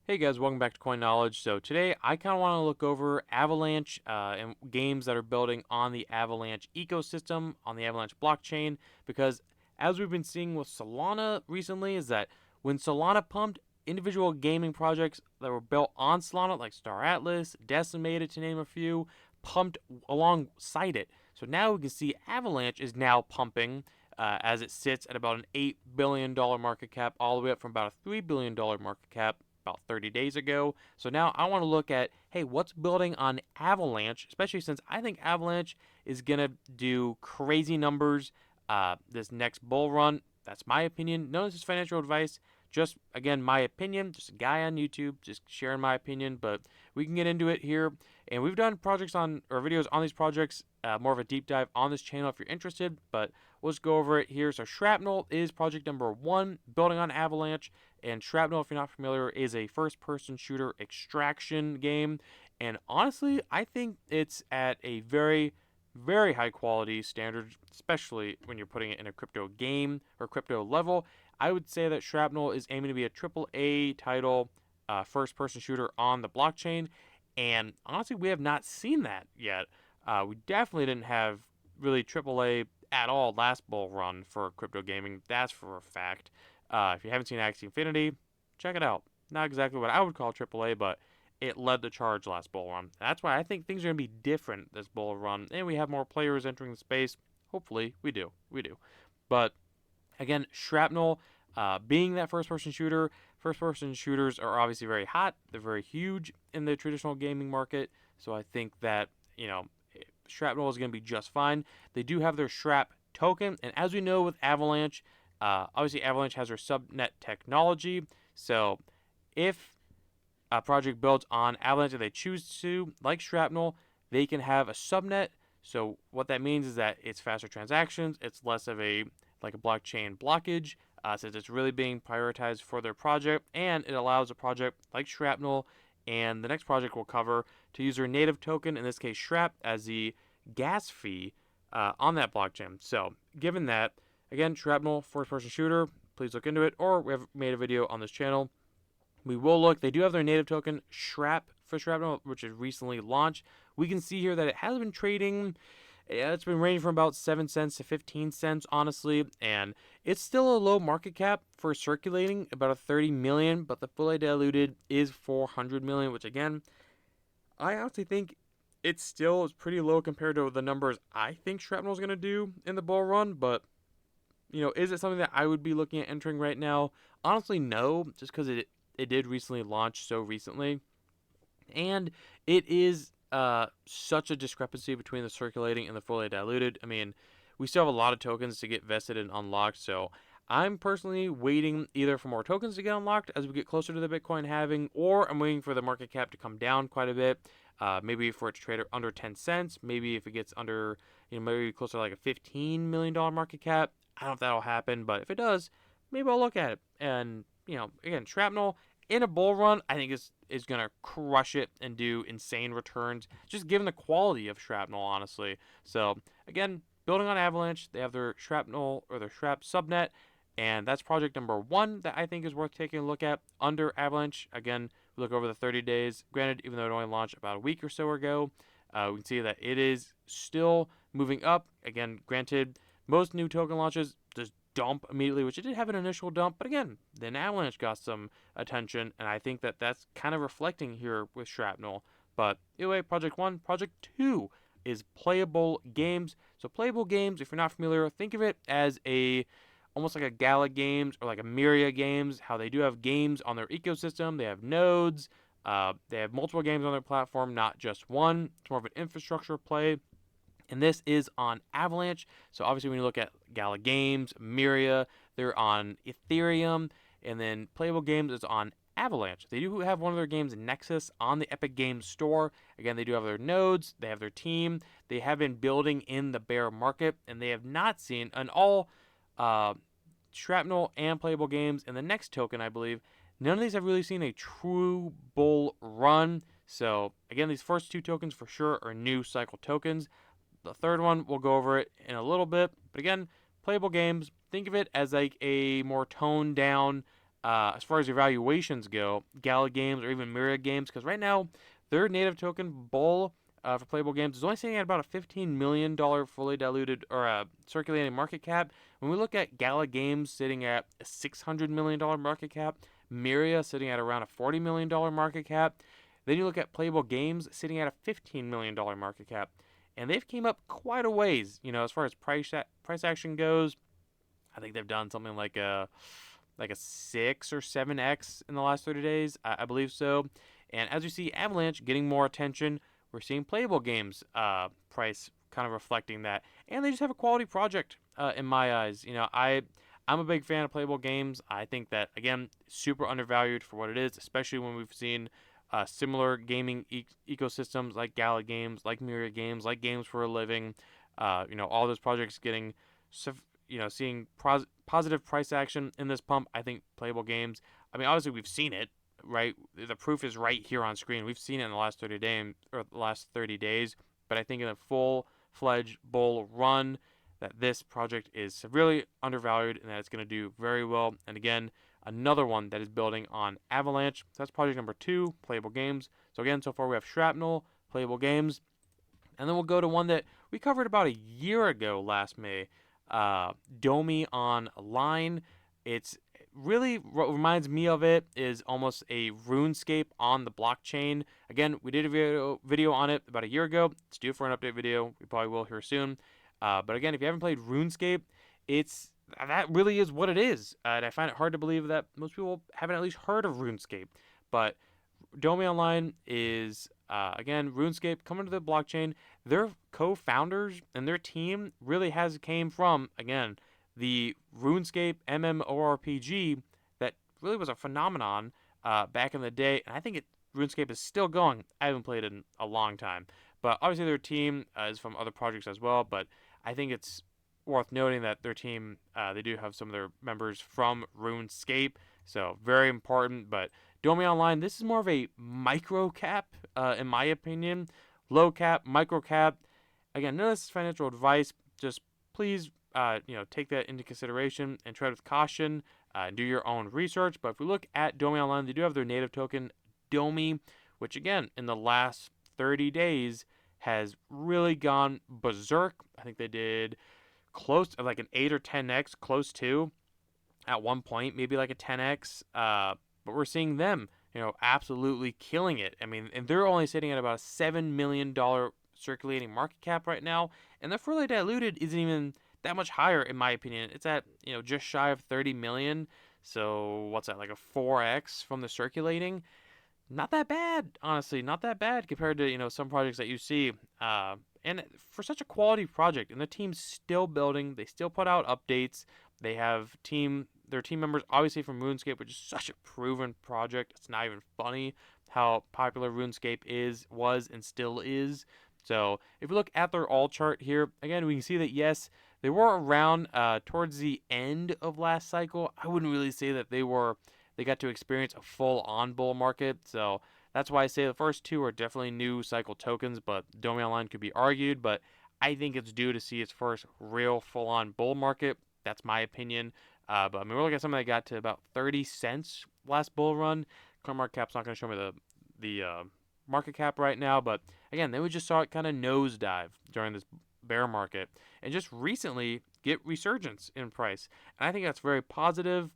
Hey guys, welcome back to Coin Knowledge. So today I kind of want to look over Avalanche and games that are building on the Avalanche ecosystem, on the Avalanche blockchain, because as we've been seeing with Solana recently, is that when Solana pumped, individual gaming projects that were built on Solana, like Star Atlas, Decimated to name a few, pumped alongside it. So now we can see Avalanche is now pumping as it sits at about an $8 billion market cap, all the way up from about a $3 billion market cap about 30 days ago. So now I want to look at, hey, what's building on Avalanche, especially since I think Avalanche is going to do crazy numbers this next bull run. That's my opinion. None of this is financial advice. Just, again, my opinion. Just a guy on YouTube, just sharing my opinion. But we can get into it here. And we've done projects on, or videos on these projects, more of a deep dive on this channel if you're interested. But we'll just go over it here. So Shrapnel is project number 1, building on Avalanche. And Shrapnel, if you're not familiar, is a first-person shooter extraction game. And honestly, I think it's at a very, very high quality standard, especially when you're putting it in a crypto game or crypto level. I would say that Shrapnel is aiming to be a AAA title, first-person shooter on the blockchain. And honestly, we have not seen that yet. We definitely didn't have really AAA at all last bull run for crypto gaming. That's for a fact. If you haven't seen Axie Infinity, check it out. Not exactly what I would call AAA, but it led the charge last bull run. That's why I think things are going to be different this bull run, and we have more players entering the space. Hopefully, we do. We do. But again, Shrapnel, being that first-person shooter, first-person shooters are obviously very hot. They're very huge in the traditional gaming market. So I think that Shrapnel is going to be just fine. They do have their Shrap token, and as we know with Avalanche, obviously Avalanche has their subnet technology. So if a project builds on Avalanche and they choose to, like Shrapnel, they can have a subnet. So what that means is that it's faster transactions. It's less of a blockchain blockage, since it's really being prioritized for their project, and it allows a project like Shrapnel and the next project we'll cover to use their native token, in this case Shrap, as the gas fee on that blockchain. So given that, again, Shrapnel, first-person shooter, please look into it, or we have made a video on this channel. We will look. They do have their native token, Shrap, for Shrapnel, which is recently launched. We can see here that it has been trading. It's been ranging from about 7 cents to 15 cents, honestly, and it's still a low market cap for circulating, about a 30 million, but the fully diluted is 400 million, which again, I honestly think it still is pretty low compared to the numbers I think Shrapnel is going to do in the bull run, but is it something that I would be looking at entering right now? Honestly, no, just because it did recently launch so recently, and it is such a discrepancy between the circulating and the fully diluted. I mean, we still have a lot of tokens to get vested and unlocked, so I'm personally waiting either for more tokens to get unlocked as we get closer to the Bitcoin halving, or I'm waiting for the market cap to come down quite a bit. Maybe for it to trade under 10 cents. Maybe if it gets under, maybe closer to like a $15 million market cap. I don't know if that'll happen, but if it does, maybe I'll look at it. And, again, Shrapnel in a bull run, I think is going to crush it and do insane returns, just given the quality of Shrapnel, honestly. So, again, building on Avalanche, they have their Shrapnel or their Shrap subnet, and that's project number 1 that I think is worth taking a look at under Avalanche. Again, we look over the 30 days. Granted, even though it only launched about a week or so ago, we can see that it is still moving up. Again, granted, most new token launches just dump immediately, which it did have an initial dump, but again, then Avalanche got some attention, and I think that that's kind of reflecting here with Shrapnel. But anyway, project 1. Project 2 is Playable Games. So Playable Games, if you're not familiar, think of it as almost like a Gala Games or like a Myria Games, how they do have games on their ecosystem. They have nodes. They have multiple games on their platform, not just one. It's more of an infrastructure play. And this is on Avalanche. So obviously when you look at Gala Games, Myria, they're on Ethereum. And then Playable Games is on Avalanche. They do have one of their games, Nexus, on the Epic Games Store. Again, they do have their nodes. They have their team. They have been building in the bear market. And they have not seen an all Shrapnel and Playable Games and the next token, I believe, none of these have really seen a true bull run. So again, these first 2 tokens for sure are new cycle tokens. The third one, we'll go over it in a little bit. But again, Playable Games, think of it as like a more toned down as far as evaluations go, Gala Games or even Myriad Games, because right now their native token bull for Playable Games is only sitting at about a $15 million fully diluted or circulating market cap. When we look at Gala Games sitting at a $600 million market cap, Myriad sitting at around a $40 million market cap. Then you look at Playable Games sitting at a $15 million market cap, and they've came up quite a ways. As far as price action goes, I think they've done something like a 6 or 7x in the last 30 days. I believe so. And as you see Avalanche getting more attention, we're seeing Playable Games price kind of reflecting that. And they just have a quality project in my eyes. I'm a big fan of Playable Games. I think that, again, super undervalued for what it is, especially when we've seen similar gaming ecosystems like Gala Games, like Myriad Games, like Games for a Living. All those projects getting seeing positive price action in this pump. I think Playable Games, I mean, obviously we've seen it, right? The proof is right here on screen. We've seen it in the last 30 days, but I think in a full-fledged bull run that this project is severely undervalued and that it's going to do very well. And again, another one that is building on Avalanche. So that's project number 2, Playable Games. So again, so far we have Shrapnel, Playable Games, and then we'll go to one that we covered about a year ago last May, DOI Online. It's really what reminds me of it is almost a RuneScape on the blockchain. Again, we did a video on it about a year ago. It's due for an update video. We probably will here soon. But again, if you haven't played RuneScape, that really is what it is. And I find it hard to believe that most people haven't at least heard of RuneScape. But DOI Online is, again, RuneScape coming to the blockchain. Their co-founders and their team really came from, again, the RuneScape MMORPG that really was a phenomenon back in the day. And I think RuneScape is still going. I haven't played it in a long time. But obviously their team is from other projects as well. But I think it's worth noting that their team, they do have some of their members from RuneScape. So very important. But DOI Online, this is more of a micro cap, in my opinion. Low cap, micro cap. Again, none of this is financial advice. Just please, take that into consideration and tread with caution. Do your own research. But if we look at DOI Online, they do have their native token, DOMI, which again, in the last 30 days has really gone berserk. I think they did close to like an 8 or 10x, close to at one point, maybe like a 10x. But we're seeing them, absolutely killing it. I mean, and they're only sitting at about a $7 million circulating market cap right now. And the fully diluted isn't even that much higher, in my opinion. It's at, just shy of 30 million. So what's that, like a 4x from the circulating? Not that bad, honestly. Not that bad compared to, some projects that you see. And for such a quality project, and the team's still building. They still put out updates. They have their team members, obviously from RuneScape, which is such a proven project. It's not even funny how popular RuneScape was, and still is. So if we look at their all chart here, again, we can see that, yes, they were around towards the end of last cycle. I wouldn't really say that they got to experience a full-on bull market. So that's why I say the first two are definitely new cycle tokens, but DOI Online could be argued. But I think it's due to see its first real full-on bull market. That's my opinion. But I mean, we're looking at something that got to about 30 cents last bull run. CoinMarketCap's not going to show me the market cap right now. But again, then we just saw it kind of nosedive during this bear market. And just recently get resurgence in price. And I think that's very positive.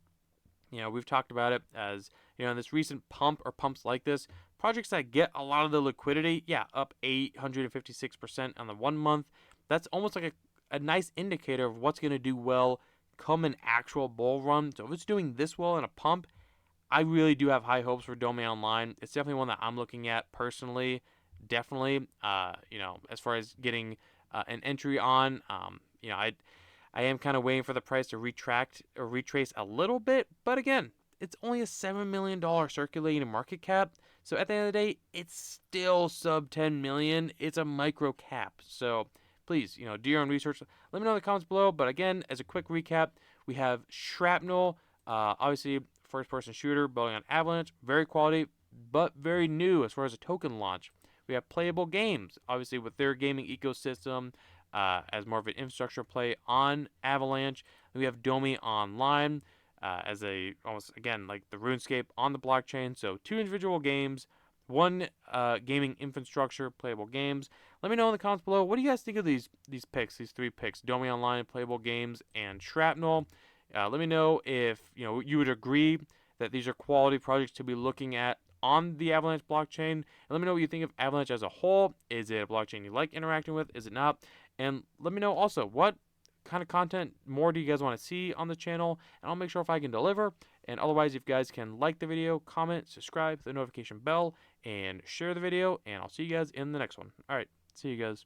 We've talked about it as, in this recent pump or pumps like this, projects that get a lot of the liquidity, up 856% on the 1 month. That's almost like a nice indicator of what's going to do well come an actual bull run. So if it's doing this well in a pump, I really do have high hopes for DOI Online. It's definitely one that I'm looking at personally. Definitely, as far as getting an entry on, I am kind of waiting for the price to retract or retrace a little bit. But again, it's only a $7 million circulating market cap. So at the end of the day, it's still sub 10 million. It's a micro cap. So please, do your own research. Let me know in the comments below. But again, as a quick recap, we have Shrapnel, obviously first-person shooter building on Avalanche, very quality, but very new as far as a token launch. We have Playable Games, obviously with their gaming ecosystem as more of an infrastructure play on Avalanche. We have DOI Online, as a almost again like the RuneScape on the blockchain. So 2 individual games, one gaming infrastructure, playable games. Let me know in the comments below. What do you guys think of these picks, these 3 picks: DOI Online, playable games, and Shrapnel? Let me know if you would agree that these are quality projects to be looking at on the Avalanche blockchain. And let me know what you think of Avalanche as a whole. Is it a blockchain you like interacting with? Is it not? And let me know also what kind of content more do you guys want to see on the channel, and I'll make sure if I can deliver. And otherwise, if you guys can like the video, comment, subscribe, hit the notification bell, and share the video, and I'll see you guys in the next one. All right, see you guys.